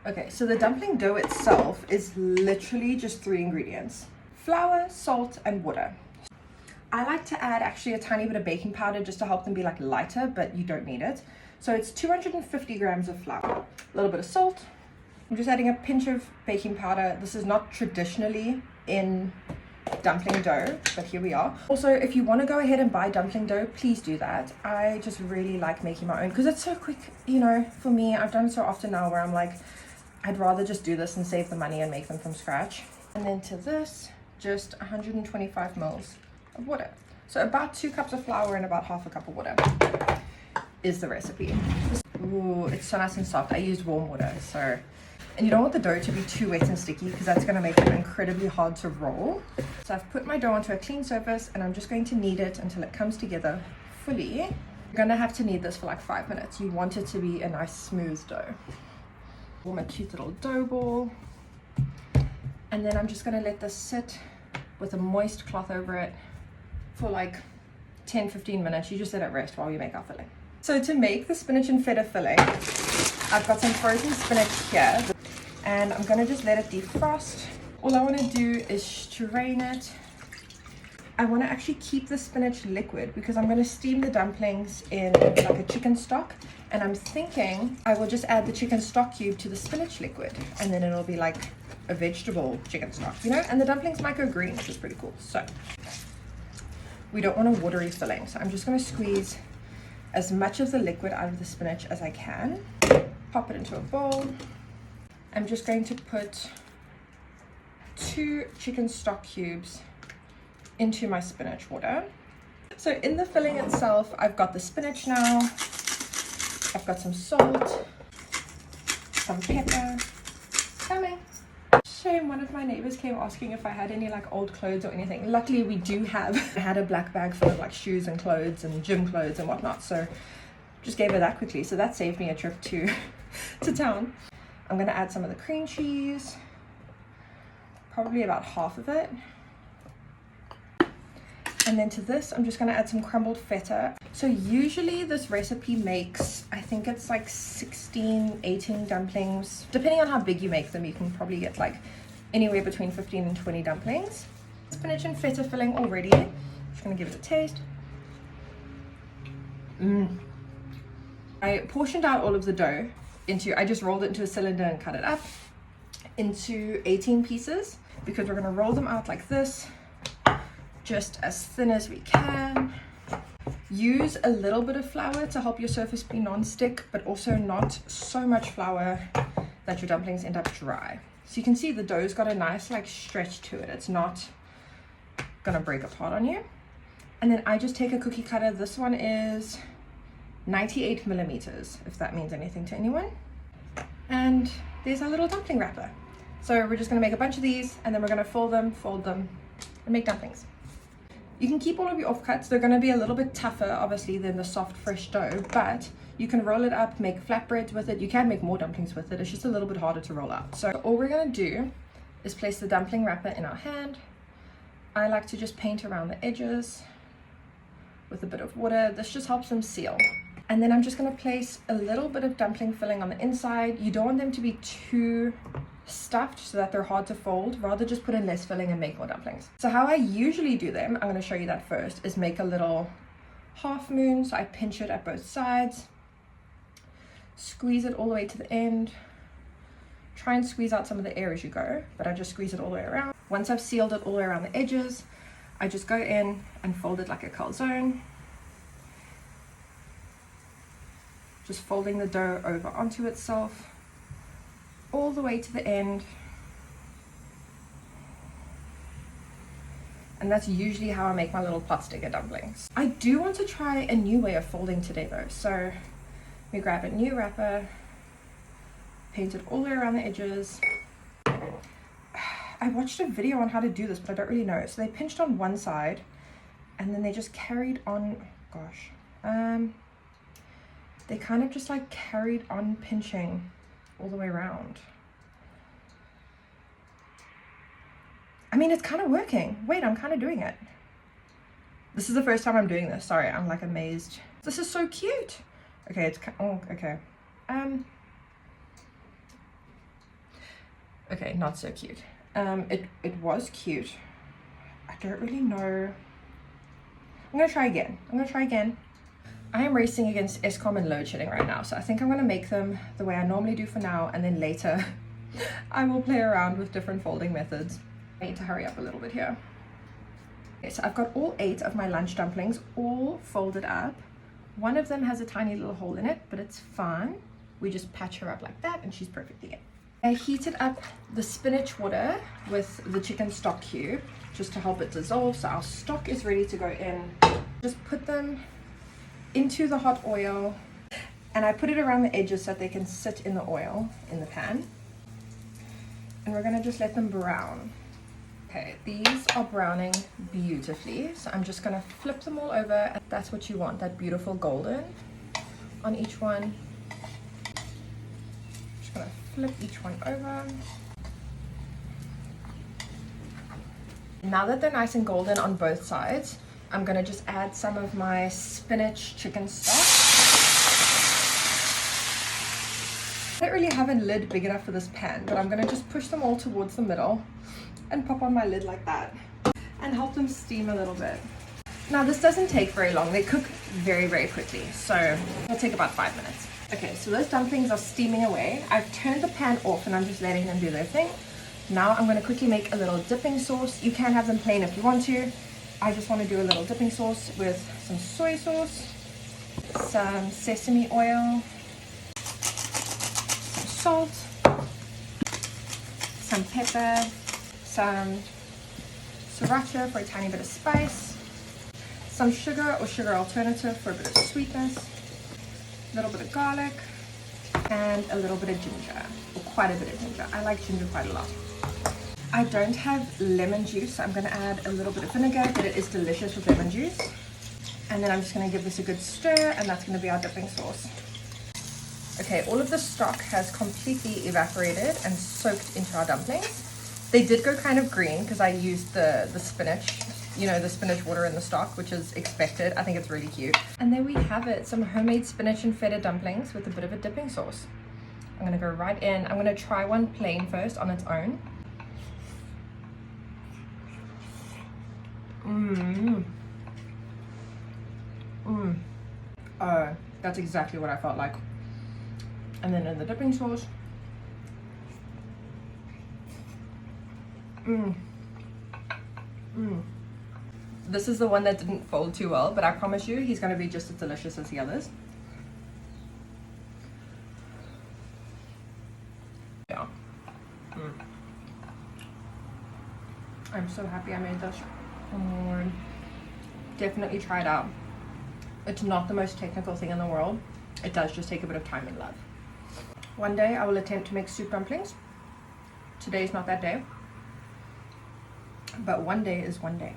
Okay, so the dumpling dough itself is literally just 3 ingredients: flour, salt, and water. I like to add actually a tiny bit of baking powder just to help them be like lighter, but you don't need it. So it's 250 grams of flour, a little bit of salt. I'm just adding a pinch of baking powder. This is not traditionally in dumpling dough, but here we are. Also, if you want to go ahead and buy dumpling dough, please do that. I just really like making my own because it's so quick. You know, for me, I've done it so often now where I'm like, I'd rather just do this and save the money and make them from scratch. And then to this, just 125 mils of water. So about 2 cups of flour and about half a cup of water is the recipe. Ooh, it's so nice and soft. I used warm water, so. And you don't want the dough to be too wet and sticky because that's going to make it incredibly hard to roll. So I've put my dough onto a clean surface and I'm just going to knead it until it comes together fully. You're going to have to knead this for like 5 minutes. You want it to be a nice smooth dough. Form a cute little dough ball. And then I'm just going to let this sit with a moist cloth over it for like 10-15 minutes. You just let it rest while we make our filling. So to make the spinach and feta filling, I've got some frozen spinach here. And I'm going to just let it defrost. All I want to do is strain it. I want to actually keep the spinach liquid because I'm going to steam the dumplings in like a chicken stock. And I'm thinking I will just add the chicken stock cube to the spinach liquid. And then it'll be like a vegetable chicken stock, you know? And the dumplings might go green, which is pretty cool. So we don't want a watery filling. So I'm just going to squeeze as much of the liquid out of the spinach as I can. Pop it into a bowl. I'm just going to put 2 chicken stock cubes into my spinach water. So in the filling itself, I've got the spinach now. I've got some salt, some pepper. Coming. Shame, one of my neighbors came asking if I had any like old clothes or anything. Luckily we do have. I had a black bag full of like shoes and clothes and gym clothes and whatnot. So just gave her that quickly. So that saved me a trip to town. I'm going to add some of the cream cheese, probably about half of it. And then to this, I'm just going to add some crumbled feta. So usually this recipe makes, I think it's like 16, 18 dumplings. Depending on how big you make them, you can probably get like anywhere between 15 and 20 dumplings. Spinach and feta filling already. Just going to give it a taste. I portioned out all of the dough I just rolled it into a cylinder and cut it up into 18 pieces because we're going to roll them out like this, just as thin as we can. Use a little bit of flour to help your surface be non-stick, but also not so much flour that your dumplings end up dry. So you can see the dough's got a nice like stretch to it. It's not gonna break apart on you. And then I just take a cookie cutter. This one is 98 millimeters, if that means anything to anyone. And there's our little dumpling wrapper. So we're just gonna make a bunch of these and then we're gonna fold them, and make dumplings. You can keep all of your offcuts. They're gonna be a little bit tougher, obviously, than the soft, fresh dough, but you can roll it up, make flatbreads with it. You can make more dumplings with it. It's just a little bit harder to roll out. So all we're gonna do is place the dumpling wrapper in our hand. I like to just paint around the edges with a bit of water. This just helps them seal. And then I'm just going to place a little bit of dumpling filling on the inside. You don't want them to be too stuffed so that they're hard to fold. Rather just put in less filling and make more dumplings. So how I usually do them, I'm going to show you that first, is make a little half moon. So I pinch it at both sides, squeeze it all the way to the end. Try and squeeze out some of the air as you go, but I just squeeze it all the way around. Once I've sealed it all the way around the edges, I just go in and fold it like a calzone. Just folding the dough over onto itself all the way to the end. And that's usually how I make my little pot sticker dumplings. I do want to try a new way of folding today though. So we grab a new wrapper, paint it all the way around the edges. I watched a video on how to do this, but I don't really know. So they pinched on one side and then they just carried on, they kind of just like carried on pinching all the way around. I mean, it's kind of working. Wait, I'm kind of doing it. This is the first time I'm doing this. Sorry, I'm like amazed. This is so cute. Okay, it's, oh, okay. Okay, not so cute. It was cute. I don't really know. I'm gonna try again. I am racing against ESCOM and load shedding right now, so I think I'm gonna make them the way I normally do for now, and then later I will play around with different folding methods. I need to hurry up a little bit here. Okay, so I've got all 8 of my lunch dumplings all folded up. One of them has a tiny little hole in it, but it's fine. We just patch her up like that and she's perfect again. I heated up the spinach water with the chicken stock cube just to help it dissolve, so our stock is ready to go in. Just put them into the hot oil, and I put it around the edges so that they can sit in the oil in the pan, and we're gonna just let them brown. Okay, these are browning beautifully, so I'm just gonna flip them all over. That's what you want, that beautiful golden on each one. Just gonna flip each one over. Now that they're nice and golden on both sides, I'm gonna just add some of my spinach chicken stock. I don't really have a lid big enough for this pan, but I'm gonna just push them all towards the middle and pop on my lid like that and help them steam a little bit. Now this doesn't take very long. They cook very, very quickly, so it'll take about 5 minutes. Okay, so those dumplings are steaming away. I've turned the pan off and I'm just letting them do their thing. Now I'm gonna quickly make a little dipping sauce. You can have them plain if you want to. I just want to do a little dipping sauce with some soy sauce, some sesame oil, some salt, some pepper, some sriracha for a tiny bit of spice, some sugar or sugar alternative for a bit of sweetness, a little bit of garlic, and a little bit of ginger, or quite a bit of ginger. I like ginger quite a lot. I don't have lemon juice, so I'm going to add a little bit of vinegar, but it is delicious with lemon juice. And then I'm just going to give this a good stir, and that's going to be our dipping sauce. Okay, all of the stock has completely evaporated and soaked into our dumplings. They did go kind of green because I used the spinach, you know, the spinach water in the stock, which is expected. I think it's really cute. And there we have it, some homemade spinach and feta dumplings with a bit of a dipping sauce. I'm going to go right in. I'm going to try one plain first on its own. Oh, that's exactly what I felt like. And then in the dipping sauce. This is the one that didn't fold too well, but I promise you he's going to be just as delicious as the others. Yeah. I'm so happy I made this. Definitely try it out. It's not the most technical thing in the world. It does just take a bit of time and love. One day I will attempt to make soup dumplings. Today's not that day, but one day is one day.